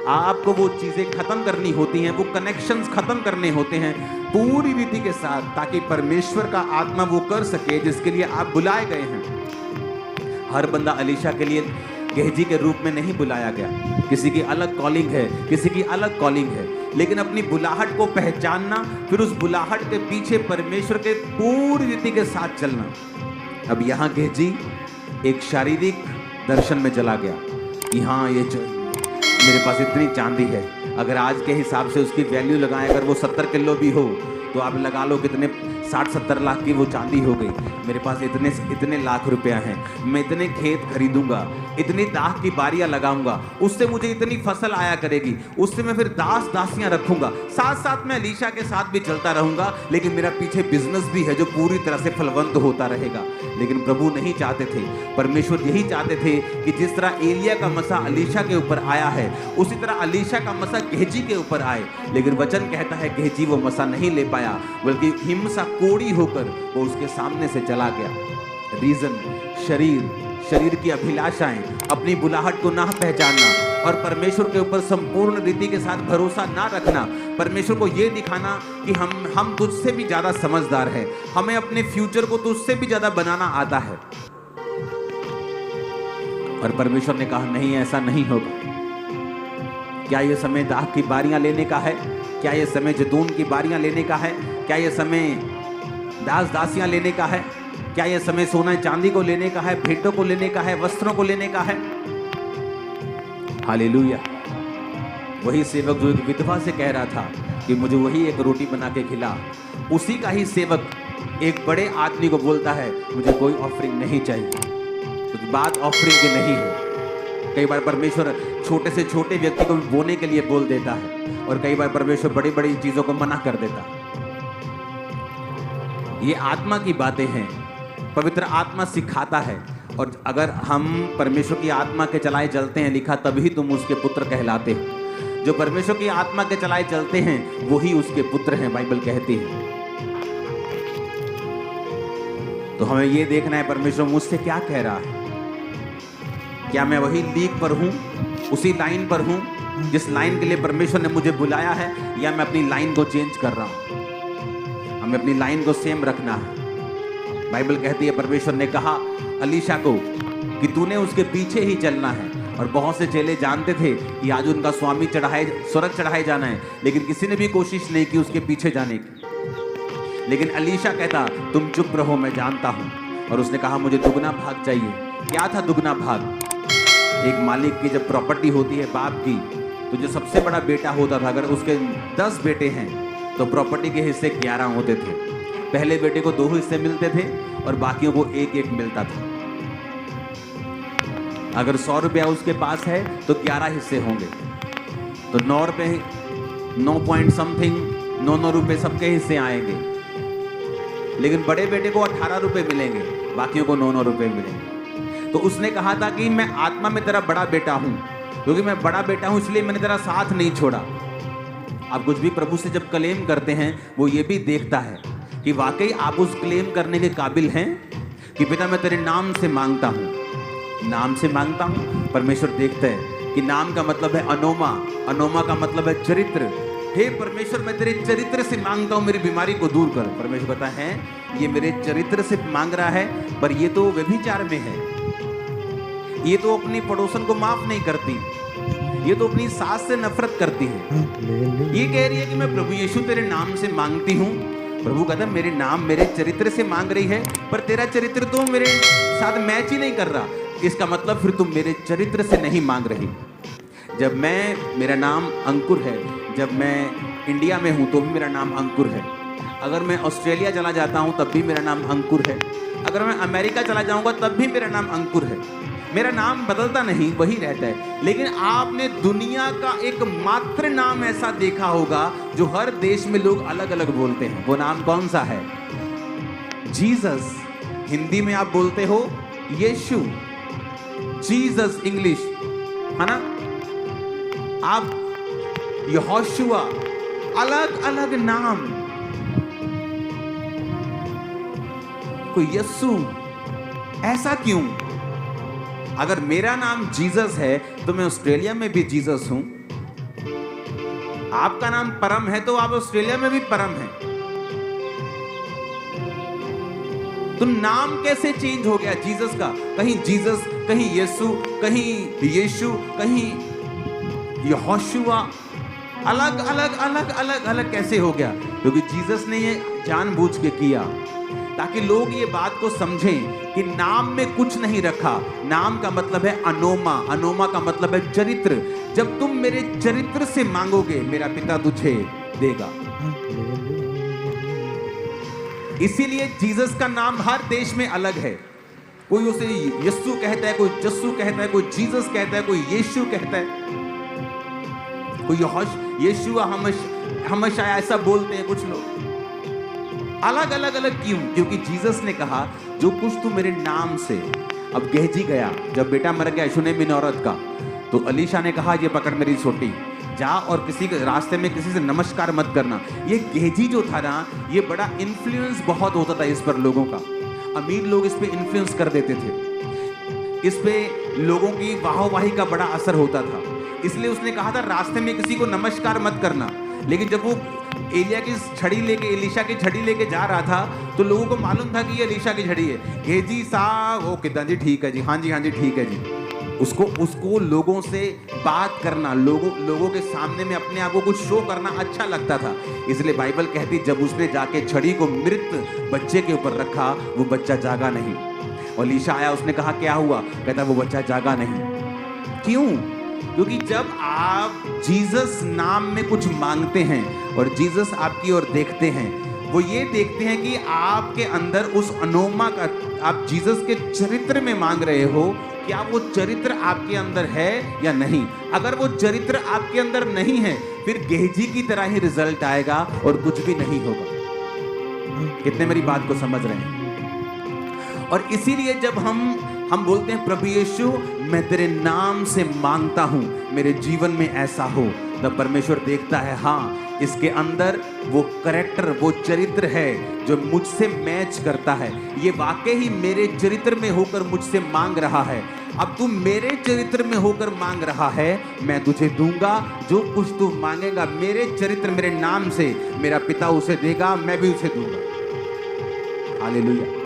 आपको वो चीजें खत्म करनी होती हैं, वो कनेक्शंस खत्म करने होते हैं पूरी रीति के साथ, ताकि परमेश्वर का आत्मा वो कर सके जिसके लिए आप बुलाए गए हैं। हर बंदा अलीशा के लिए गेहजी के रूप में नहीं बुलाया गया। किसी की अलग कॉलिंग है, किसी की अलग कॉलिंग है, लेकिन अपनी बुलाहट को पहचानना, फिर उस बुलाहट के पीछे परमेश्वर के पूरी रीति के साथ चलना। अब यहाँ गेहजी एक शारीरिक दर्शन में चला गया कि हाँ, ये मेरे पास इतनी चांदी है, अगर आज के हिसाब से उसकी वैल्यू लगाएं, अगर वो 70 किलो भी हो तो आप लगा लो कितने 60-70 लाख की वो चांदी हो गई। मेरे पास इतने लाख रुपया हैं, मैं इतने खेत खरीदूंगा, इतनी दाख की बारियां लगाऊंगा, उससे मुझे इतनी फसल आया करेगी, उससे मैं फिर दास दासियां रखूंगा, साथ साथ मैं अलीशा के साथ भी चलता रहूंगा, लेकिन मेरा पीछे बिजनेस भी है जो पूरी तरह से फलवंत होता रहेगा। लेकिन प्रभु नहीं चाहते थे, परमेश्वर यही चाहते थे कि जिस तरह एलिया का मसा अलीशा के ऊपर आया है, उसी तरह अलीशा का मसा गेहजी के ऊपर आए। लेकिन वचन कहता है गेहजी वो मसा नहीं ले पाया, बल्कि हिमसा कोड़ी होकर वो उसके सामने से चला गया। रीजन, शरीर की अभिलाषाएं, अपनी बुलाहट को ना पहचानना और परमेश्वर के ऊपर संपूर्ण रीति के साथ भरोसा ना रखना, परमेश्वर को ये दिखाना कि हम तुझसे भी ज्यादा समझदार हैं, हमें अपने फ्यूचर को तुझसे भी ज्यादा बनाना आता है। और परमेश्वर ने कहा नहीं, ऐसा नहीं होगा। क्या ये समय दाख की बारियां लेने का है? क्या ये समय जैतून की बारियां लेने का है? क्या ये समय दास दासियां लेने का है? क्या ये समय सोना चांदी को लेने का है, भेंटों को लेने का है, वस्त्रों को लेने का है? हालेलुया। वही सेवक जो एक विधवा से कह रहा था कि मुझे वही एक रोटी बना के खिला, उसी का ही सेवक एक बड़े आदमी को बोलता है मुझे कोई ऑफरिंग नहीं चाहिए। तो बात ऑफरिंग की नहीं है। कई बार परमेश्वर छोटे से छोटे व्यक्ति को बोने के लिए बोल देता है, और कई बार परमेश्वर बड़ी बड़ी चीजों को मना कर देता है। ये आत्मा की बातें हैं, पवित्र आत्मा सिखाता है। और अगर हम परमेश्वर की आत्मा के चलाए चलते हैं, लिखा तभी तुम उसके पुत्र कहलाते हो। जो परमेश्वर की आत्मा के चलाए चलते हैं वही उसके पुत्र हैं, बाइबल कहती है। तो हमें ये देखना है परमेश्वर मुझसे क्या कह रहा है। क्या मैं वही लीक पर हूं, उसी लाइन पर हूं जिस लाइन के लिए परमेश्वर ने मुझे बुलाया है, या मैं अपनी लाइन को चेंज कर रहा हूं? हमें अपनी लाइन को सेम रखना है। बाइबल कहती है परमेश्वर ने कहा अलीशा को कि तूने उसके पीछे ही चलना है। और बहुत से चेले जानते थे कि आज उनका स्वामी स्वर्ग चढ़ाए जाना है, लेकिन किसी ने भी कोशिश नहीं की उसके पीछे जाने की। लेकिन अलीशा कहता तुम चुप रहो, मैं जानता हूं। और उसने कहा मुझे दुगना भाग चाहिए। क्या था दुगना भाग? एक मालिक की जब प्रॉपर्टी होती है बाप की, तो जो सबसे बड़ा बेटा होता था, अगर उसके 10 बेटे हैं तो प्रॉपर्टी के हिस्से 11 होते थे। पहले बेटे को 2 हिस्से मिलते थे और बाकियों को 1-1 मिलता था। अगर 100 रुपया उसके पास है तो 11 हिस्से होंगे, तो 9 रुपए 9 पॉइंट समथिंग 9 रुपए सबके हिस्से आएंगे। लेकिन बड़े बेटे को 18 रुपए मिलेंगे, बाकियों को 9 रुपए मिलेंगे। तो उसने कहा था कि मैं आत्मा में तेरा बड़ा बेटा हूं, क्योंकि मैं बड़ा बेटा हूं इसलिए मैंने तेरा साथ नहीं छोड़ा। आप कुछ भी प्रभु से जब क्लेम करते हैं, वो ये भी देखता है कि वाकई आप उस क्लेम करने के काबिल हैं कि पिता मैं तेरे नाम से मांगता हूं, नाम से मांगता हूं। परमेश्वर देखता है कि नाम का मतलब है अनोमा, अनोमा का मतलब है चरित्र। हे परमेश्वर मैं तेरे चरित्र से मांगता हूं, मेरी बीमारी को दूर कर। परमेश्वर कहता है ये मेरे चरित्र से मांग रहा है, पर ये तो व्यभिचार में है, ये तो अपनी पड़ोसन को माफ नहीं करती, ये तो अपनी सास से नफरत करती है। ये कह रही है कि मैं प्रभु यीशु तेरे नाम से मांगती हूँ। प्रभु कहता है मेरे नाम मेरे चरित्र से मांग रही है, पर तेरा चरित्र तो मेरे साथ मैच ही नहीं कर रहा। इसका मतलब फिर तुम मेरे चरित्र से नहीं मांग रही। जब मेरा नाम अंकुर है, जब मैं इंडिया में हूँ तो भी मेरा नाम अंकुर है, अगर मैं ऑस्ट्रेलिया चला जाता हूँ तब भी मेरा नाम अंकुर है, अगर मैं अमेरिका चला जाऊँगा तब भी मेरा नाम अंकुर है। मेरा नाम बदलता नहीं, वही रहता है। लेकिन आपने दुनिया का एक मात्र नाम ऐसा देखा होगा जो हर देश में लोग अलग अलग बोलते हैं। वो नाम कौन सा है? जीसस। हिंदी में आप बोलते हो यीशु, जीसस इंग्लिश है ना। आप यहोशुआ, अलग अलग नाम। कोई यस्सु, ऐसा क्यों? अगर मेरा नाम जीसस है तो मैं ऑस्ट्रेलिया में भी जीसस हूं, आपका नाम परम है तो आप ऑस्ट्रेलिया में भी परम हैं। तो नाम कैसे चेंज हो गया जीसस का? कहीं जीसस, कहीं यीशु, कहीं यीशु, कहीं यहोशुआ, अलग अलग अलग अलग अलग कैसे हो गया? क्योंकि जीसस ने ये जानबूझ के किया ताकि लोग ये बात को समझें कि नाम में कुछ नहीं रखा। नाम का मतलब है अनोमा, अनोमा का मतलब है चरित्र। जब तुम मेरे चरित्र से मांगोगे मेरा पिता तुझे देगा। इसीलिए जीसस का नाम हर देश में अलग है। कोई उसे यस्सु कहता है, कोई जस्सु कहता है, कोई जीसस कहता है, कोई यीशु कहता है, कोई यीशु हमेशा ऐसा बोलते हैं कुछ लोग। अलग अलग अलग क्यों? क्योंकि जीसस ने कहा जो कुछ तू मेरे नाम से। अब गेहजी गया, जब बेटा मर गया शुनेमिन औरत का, तो अलीशा ने कहा ये पकड़ मेरी छोटी, जा और किसी के रास्ते में किसी से नमस्कार मत करना। ये गेहजी जो था ना, ये बड़ा इन्फ्लुएंस बहुत होता था इस पर लोगों का। अमीर लोग इस पे इन्फ्लुएंस कर देते थे, इस पे लोगों की वाहवाही का बड़ा असर होता था। इसलिए उसने कहा था रास्ते में किसी को नमस्कार मत करना। लेकिन जब वो एलिया की छड़ी लेके, एलीशा की छड़ी लेके जा रहा था, तो लोगों को मालूम था कि ये एलीशा की छड़ी है। गेहजी साहब, ओ कितना जी ठीक है जी, हाँ जी ठीक है जी। उसको लोगों से बात करना, लोगों के सामने में अपने आप को कुछ शो करना अच्छा लगता था। इसलिए बाइबल कहती जब उसने जाके छड़ी को मृत बच्चे के ऊपर रखा, वो बच्चा जागा नहीं। और एलीशा आया, उसने कहा क्या हुआ? कहता वो बच्चा जागा नहीं। क्यों? क्योंकि जब आप जीसस नाम में कुछ मांगते हैं और जीसस आपकी ओर देखते हैं, वो ये देखते हैं कि आपके अंदर उस अनोमा का, आप जीसस के चरित्र में मांग रहे हो, क्या वो चरित्र आपके अंदर है या नहीं। अगर वो चरित्र आपके अंदर नहीं है, फिर गेहजी की तरह ही रिजल्ट आएगा और कुछ भी नहीं होगा। कितने मेरी बात को समझ रहे हैं? और इसीलिए जब हम बोलते हैं प्रभु यीशु मैं तेरे नाम से मांगता हूं मेरे जीवन में ऐसा हो, तब परमेश्वर देखता है हाँ इसके अंदर वो कैरेक्टर, वो चरित्र है जो मुझसे मैच करता है। ये वाकई ही मेरे चरित्र में होकर मुझसे मांग रहा है। अब तू मेरे चरित्र में होकर मांग रहा है, मैं तुझे दूंगा। जो कुछ तू मांगेगा मेरे चरित्र, मेरे नाम से, मेरा पिता उसे देगा, मैं भी उसे दूंगा। हालेलुया।